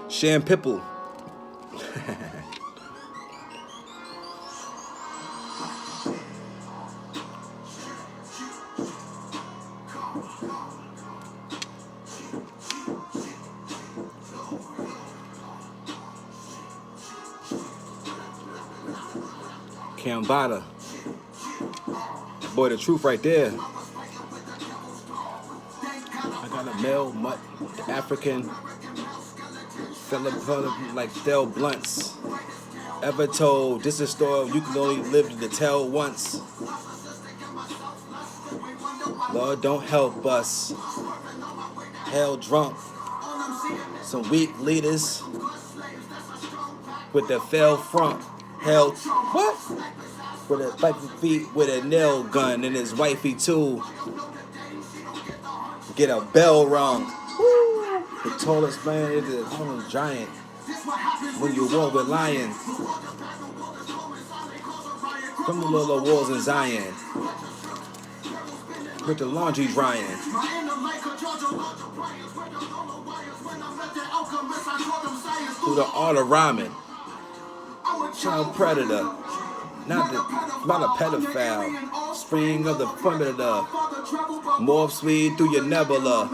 Sham Pipple. Cambada. Boy, the truth right there. I got a male, mutt, African, Philip, like Del Blunts. Ever told, this is a story you can only live to tell once. Lord, don't help us. Hell drunk. Some weak leaders with the fell front. Hell, what? With a spiky feet with a nail gun and his wifey too. Get a bell rung. Woo. The tallest man is the tallest giant. When you war with lions. From the little walls in Zion. With the laundry drying. Through the art of rhyming. Child predator. Not a pedophile. Spring of the primitive. Morph sweet through your nebula.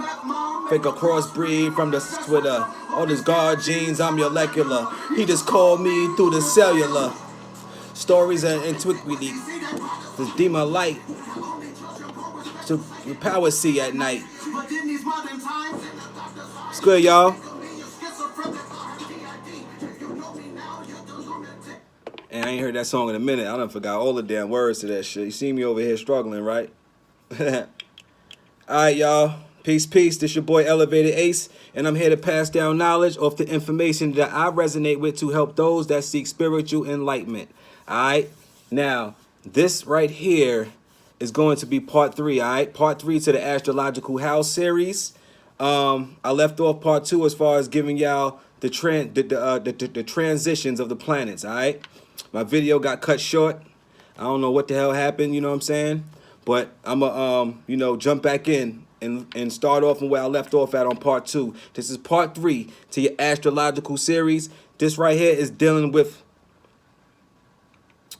Fake a crossbreed from the Twitter. All this guard genes, I'm your molecular. He just called me through the cellular. Stories and antiquity. This demon light. To your power see at night. It's good, y'all. And I ain't heard that song in a minute. I done forgot all the damn words to that shit. You see me over here struggling, right? All right, y'all. Peace, peace. This your boy Elevated Ace, and I'm here to pass down knowledge of the information that I resonate with to help those that seek spiritual enlightenment. All right? Now, this right here is going to be part 3, all right? Part 3 to the Astrological House series. I left off part 2 as far as giving y'all the transitions of the planets, all right? My video got cut short. I don't know what the hell happened, you know what I'm saying? But I'm going to, jump back in and start off from where I left off at on part 2. This is part 3 to your astrological series. This right here is dealing with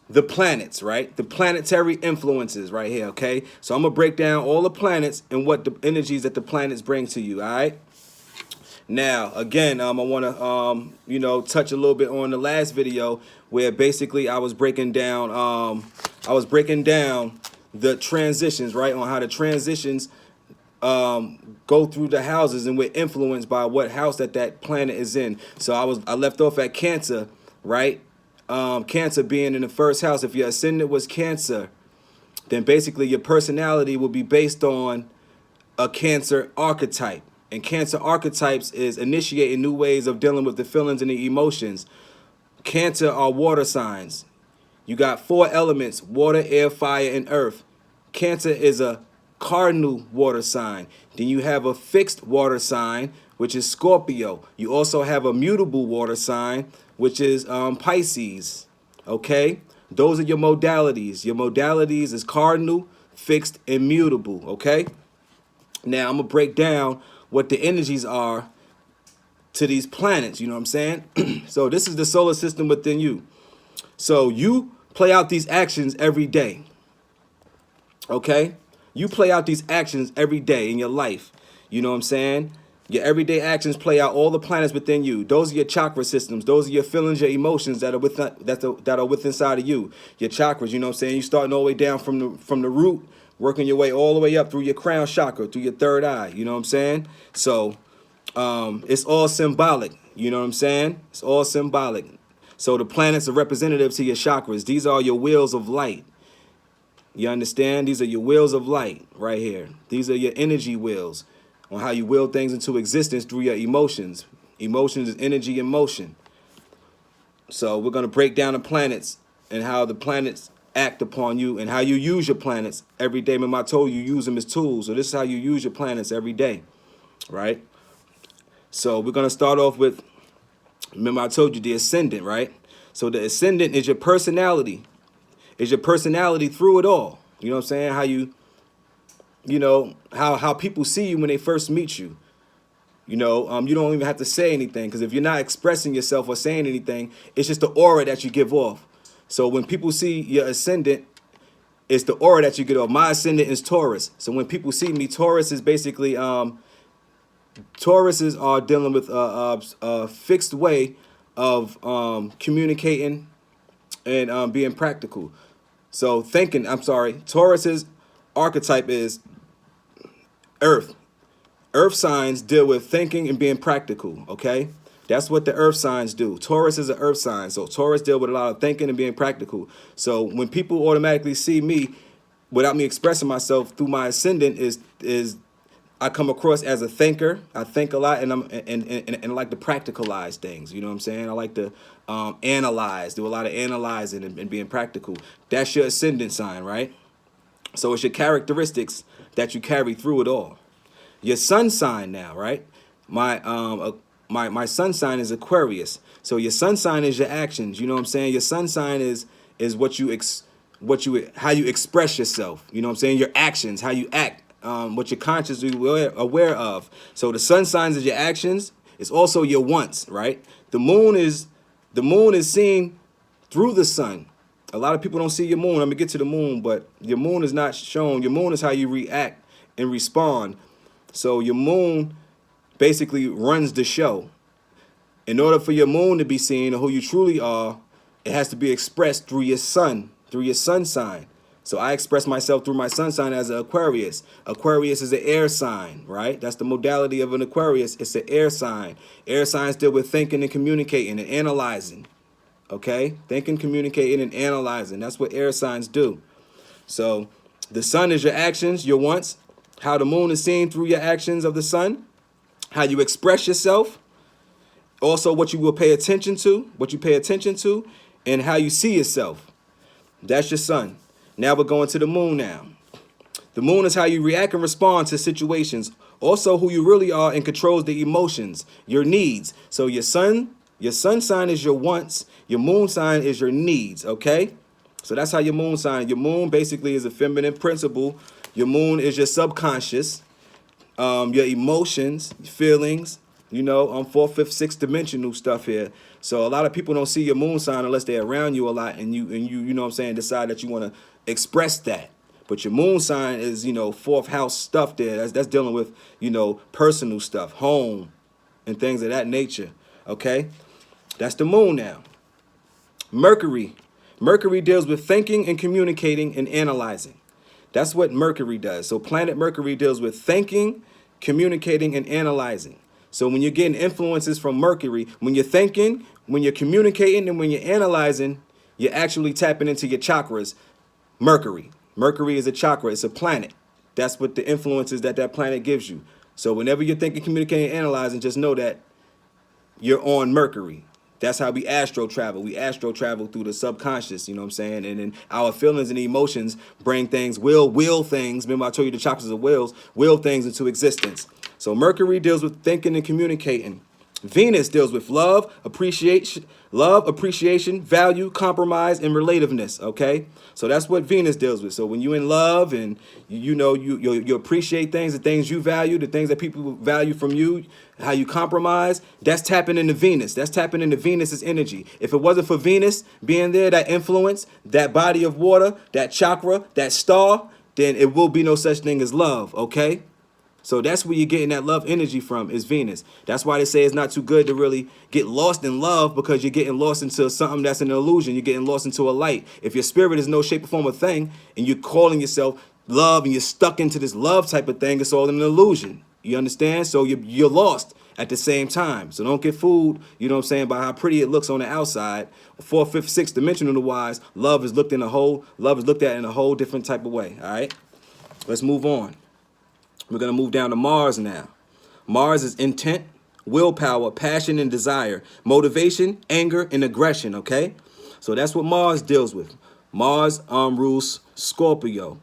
the planets, right? The planetary influences right here, okay? So I'm going to break down all the planets and what the energies that the planets bring to you, all right? Now, again, I want to, touch a little bit on the last video where basically I was breaking down, the transitions, right? On how the transitions go through the houses and we're influenced by what house that planet is in. So I left off at Cancer, right? Cancer being in the first house. If your ascendant was Cancer, then basically your personality will be based on a Cancer archetype. And Cancer archetypes is initiating new ways of dealing with the feelings and the emotions. Cancer are water signs. You got 4 elements: water, air, fire, and earth. Cancer is a cardinal water sign. Then you have a fixed water sign, which is Scorpio. You also have a mutable water sign, which is Pisces. Okay? Those are your modalities. Your modalities is cardinal, fixed, and mutable. Okay? Now I'm going to break down what the energies are to these planets, you know what I'm saying? So this is the solar system within you. So you play out these actions every day, okay? You play out these actions every day in your life, you know what I'm saying? Your everyday actions play out all the planets within you. Those are your chakra systems. Those are your feelings, your emotions that are within inside of you. Your chakras, you know what I'm saying? You starting all the way down from the root, working your way all the way up through your crown chakra, through your third eye. You know what I'm saying? So it's all symbolic. You know what I'm saying? It's all symbolic. So the planets are representative to your chakras. These are your wheels of light. You understand? These are your wheels of light right here. These are your energy wheels on how you will things into existence through your emotions. Emotions is energy and motion. So we're going to break down the planets and how the planets act upon you and how you use your planets every day. Remember, I told you use them as tools. So this is how you use your planets every day, right? So we're going to start off with Remember I told you the ascendant, right? So the ascendant is your personality. Is your personality through it all. You know what I'm saying? How you know, how people see you when they first meet you. You know, you don't even have to say anything, because if you're not expressing yourself or saying anything, it's just the aura that you give off. So when people see your ascendant, it's the aura that you get off. My ascendant is Taurus. So when people see me, Taurus is basically, Tauruses are dealing with a fixed way of communicating and being practical. So Taurus's archetype is Earth. Earth signs deal with thinking and being practical, okay? That's what the earth signs do. Taurus is an earth sign, so Taurus deal with a lot of thinking and being practical. So when people automatically see me, without me expressing myself through my ascendant, is I come across as a thinker. I think a lot, and I like to practicalize things. You know what I'm saying? I like to analyze, do a lot of analyzing and being practical. That's your ascendant sign, right? So it's your characteristics that you carry through it all. Your sun sign now, right? My sun sign is Aquarius. So your sun sign is your actions. You know what I'm saying? Your sun sign is how you express yourself. You know what I'm saying? Your actions, how you act, what you're consciously aware of. So the sun signs is your actions. It's also your wants, right? The moon is seen through the sun. A lot of people don't see your moon. I'm gonna get to the moon, but your moon is not shown. Your moon is how you react and respond. So your moon basically runs the show. In order for your moon to be seen or who you truly are, it has to be expressed through your sun sign. So I express myself through my sun sign as an Aquarius. Aquarius is an air sign, right? That's the modality of an Aquarius. It's an air sign. Air signs deal with thinking and communicating and analyzing. Okay? Thinking, communicating, and analyzing. That's what air signs do. So the sun is your actions, your wants. How the moon is seen through your actions of the sun. How you express yourself. Also what you will pay attention to, and how you see yourself. That's your sun. Now we're going to the moon now. The moon is how you react and respond to situations. Also who you really are, and controls the emotions, your needs. So your sun sign is your wants. Your moon sign is your needs, okay? So that's how your moon sign. Your moon basically is a feminine principle. Your moon is your subconscious, your emotions, feelings, you know, fourth, fifth, sixth dimensional stuff here. So a lot of people don't see your moon sign unless they're around you a lot, and you know what I'm saying, decide that you want to express that. But your moon sign is, you know, fourth house stuff there. That's dealing with, you know, personal stuff, home, and things of that nature. Okay, that's the moon now. Mercury deals with thinking and communicating and analyzing. That's what Mercury does. So planet Mercury deals with thinking, communicating, and analyzing. So when you're getting influences from Mercury, when you're thinking, when you're communicating, and when you're analyzing, you're actually tapping into your chakras. Mercury is a chakra. It's a planet. That's what the influences that planet gives you. So whenever you're thinking, communicating, analyzing, just know that you're on Mercury. That's how we astro travel. We astro travel through the subconscious, you know what I'm saying? And then our feelings and emotions bring things, will things. Remember I told you the chakras are wills, will things into existence. So Mercury deals with thinking and communicating. Venus deals with love, appreciation, value, compromise, and relativeness, okay? So that's what Venus deals with. So when you're in love and you appreciate things, the things you value, the things that people value from you, how you compromise, that's tapping into Venus. That's tapping into Venus's energy. If it wasn't for Venus being there, that influence, that body of water, that chakra, that star, then it will be no such thing as love, okay? So that's where you're getting that love energy from, is Venus. That's why they say it's not too good to really get lost in love, because you're getting lost into something that's an illusion. You're getting lost into a light. If your spirit is no shape or form of thing, and you're calling yourself love, and you're stuck into this love type of thing, it's all an illusion. You understand? So you're lost at the same time. So don't get fooled, you know what I'm saying, by how pretty it looks on the outside. Fourth, fifth, sixth dimensional wise, love is looked at in a whole different type of way. All right? Let's move on. We're going to move down to Mars now. Mars is intent, willpower, passion, and desire, motivation, anger, and aggression, okay? So that's what Mars deals with. Mars rules Scorpio,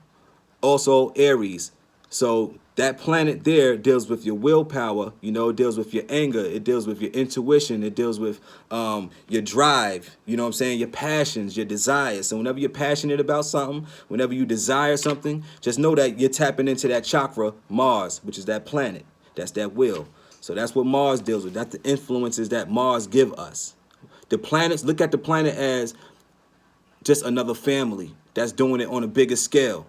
also Aries. So that planet there deals with your willpower, you know, it deals with your anger, it deals with your intuition, it deals with your drive, you know what I'm saying, your passions, your desires. So whenever you're passionate about something, whenever you desire something, just know that you're tapping into that chakra, Mars, which is that planet. That's that will. So that's what Mars deals with. That's the influences that Mars give us. The planets, look at the planet as just another family that's doing it on a bigger scale.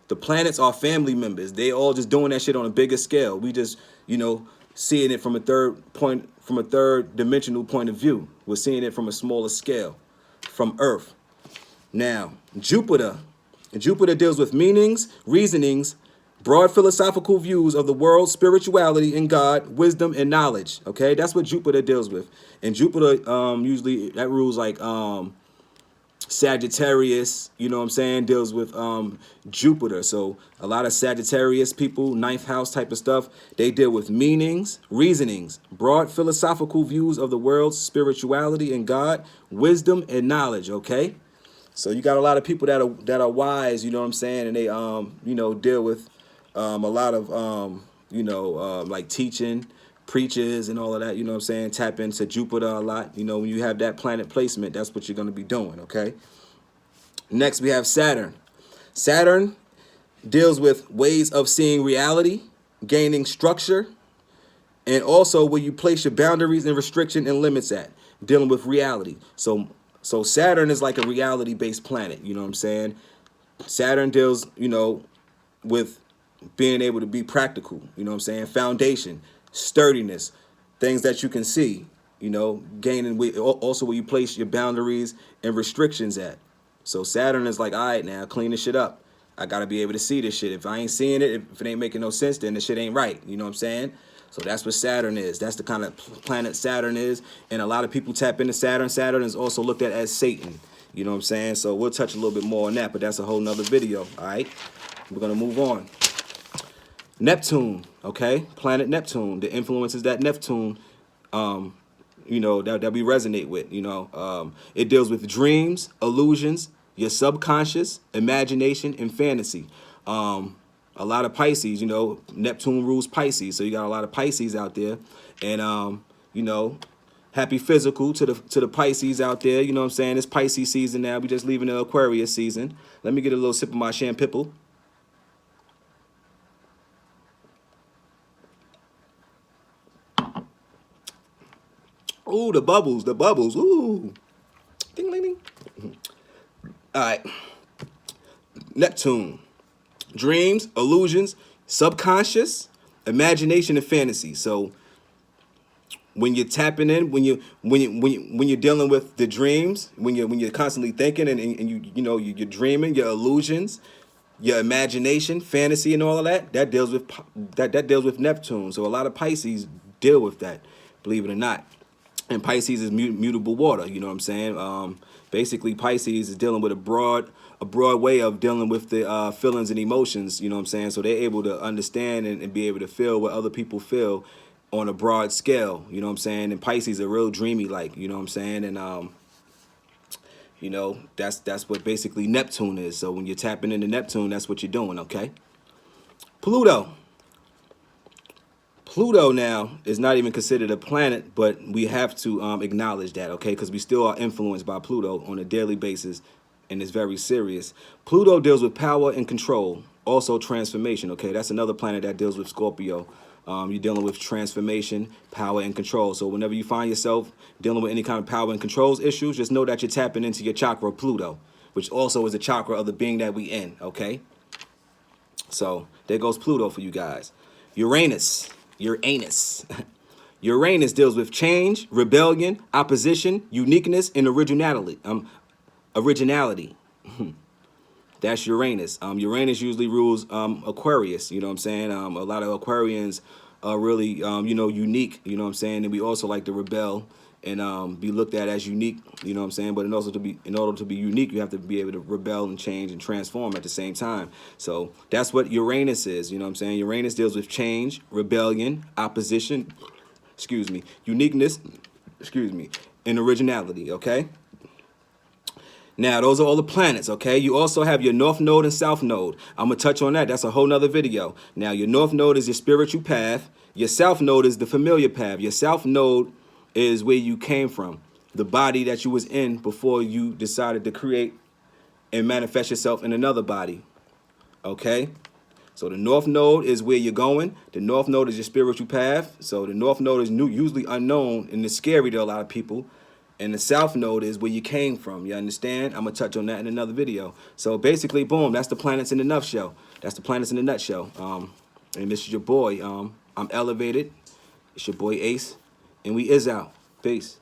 The planets are family members. They all just doing that shit on a bigger scale. We just, you know, seeing it from a third dimensional point of view. We're seeing it from a smaller scale, from Earth. Now, Jupiter. Jupiter deals with meanings, reasonings, broad philosophical views of the world, spirituality and God, wisdom and knowledge. Okay, that's what Jupiter deals with. And Jupiter usually that rules like Sagittarius, you know what I'm saying, deals with Jupiter. So a lot of Sagittarius people, ninth house type of stuff, they deal with meanings, reasonings, broad philosophical views of the world, spirituality and God, wisdom and knowledge, okay? So you got a lot of people that are wise, you know what I'm saying, and they you know, deal with a lot of like teaching, preachers and all of that, you know what I'm saying, tap into Jupiter a lot. You know, when you have that planet placement, that's what you're going to be doing, okay? Next, we have Saturn. Saturn deals with ways of seeing reality, gaining structure, and also where you place your boundaries and restriction and limits at, dealing with reality. So Saturn is like a reality-based planet, you know what I'm saying? Saturn deals, you know, with being able to be practical, you know what I'm saying? Foundation, sturdiness, things that you can see, you know, gaining also where you place your boundaries and restrictions at. So Saturn is like, all right, now clean this shit up. I got to be able to see this shit. If I ain't seeing it, if it ain't making no sense, then the shit ain't right. You know what I'm saying? So that's what Saturn is. That's the kind of planet Saturn is. And a lot of people tap into Saturn. Saturn is also looked at as Satan. You know what I'm saying? So we'll touch a little bit more on that, but that's a whole nother video. All right, we're going to move on. Neptune, okay? Planet Neptune, the influences that Neptune, you know, that we resonate with, you know. It deals with dreams, illusions, your subconscious, imagination, and fantasy. A lot of Pisces, you know, Neptune rules Pisces, so you got a lot of Pisces out there. And, you know, happy physical to the Pisces out there, you know what I'm saying? It's Pisces season now. We just leaving the Aquarius season. Let me get a little sip of my champagne. Ooh, the bubbles, ooh. Ding, ding, ding. All right. Neptune. Dreams, illusions, subconscious, imagination, and fantasy. So when you're tapping in, when you're dealing with the dreams, when you're constantly thinking and you're dreaming, your illusions, your imagination, fantasy, and all of that, that deals with Neptune. So a lot of Pisces deal with that, believe it or not. And Pisces is mutable water, you know what I'm saying? Basically, Pisces is dealing with a broad way of dealing with the feelings and emotions, you know what I'm saying? So they're able to understand and be able to feel what other people feel on a broad scale, you know what I'm saying? And Pisces are real dreamy, like, you know what I'm saying? And, you know, that's what basically Neptune is. So when you're tapping into Neptune, that's what you're doing, okay? Pluto. Pluto now is not even considered a planet, but we have to acknowledge that, okay? Because we still are influenced by Pluto on a daily basis, and it's very serious. Pluto deals with power and control, also transformation, okay? That's another planet that deals with Scorpio. You're dealing with transformation, power, and control. So whenever you find yourself dealing with any kind of power and controls issues, just know that you're tapping into your chakra, Pluto, which also is a chakra of the being that we in, okay? So there goes Pluto for you guys. Uranus. Uranus deals with change, rebellion, opposition, uniqueness, and originality. That's Uranus. Uranus usually rules Aquarius. You know what I'm saying? A lot of Aquarians are really you know, unique. You know what I'm saying? And we also like to rebel and be looked at as unique. You know what I'm saying? But in order to be unique, you have to be able to rebel and change and transform at the same time. So that's what Uranus is. You know what I'm saying? Uranus deals with change, rebellion, opposition, uniqueness, and originality. Okay. Now, those are all the planets, okay? You also have your North Node and South Node. I'm going to touch on that. That's a whole nother video. Now, your North Node is your spiritual path. Your South Node is the familiar path. Your South Node is where you came from, the body that you was in before you decided to create and manifest yourself in another body, okay? So the North Node is where you're going. The North Node is your spiritual path. So the North Node is usually unknown and it's scary to a lot of people. And the South Node is where you came from. You understand? I'm going to touch on that in another video. So basically, boom, that's the planets in the nutshell. That's the planets in the nutshell. And this is your boy. I'm Elevated. It's your boy Ace. And we is out. Peace.